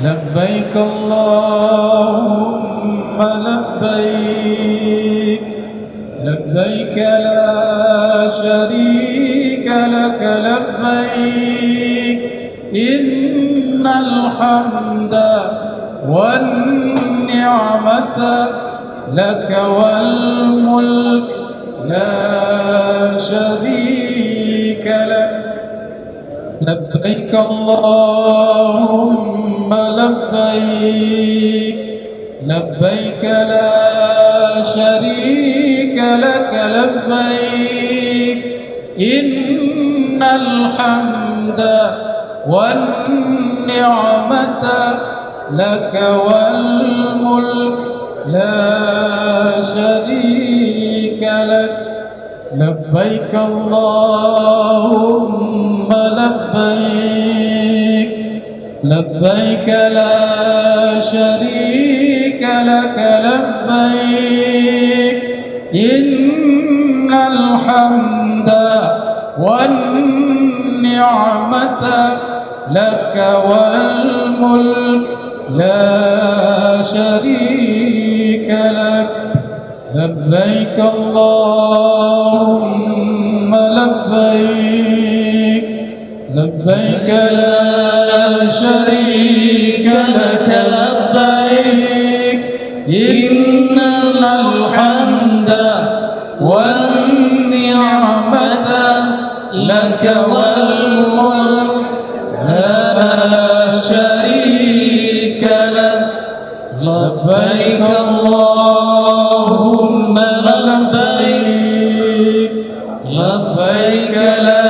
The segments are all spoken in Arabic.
لبيك اللهم لبيك لبيك لا شريك لك لبيك إن الحمد والنعمة لك والملك لا شريك لك لبيك اللهم لبيك لبيك لا شريك لك لبيك إن الحمد والنعمة لك والملك لا شريك لك لبيك اللهم لبيك لبيك لا شريك لك لبيك إن الحمد والنعمة لك والملك لا شريك لك لبيك اللهم لبيك لبيك لا شريك لك لبيك إن الحمد والنعمة لك والملك لا شريك لك لبيك اللهم لبيك لبيك لا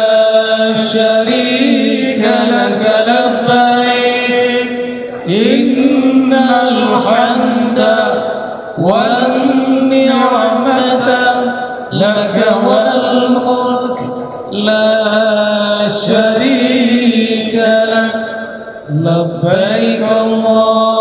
شريك لك لبيك إن الحمد والنعمة لك والملك لا شريك لك لبيك الله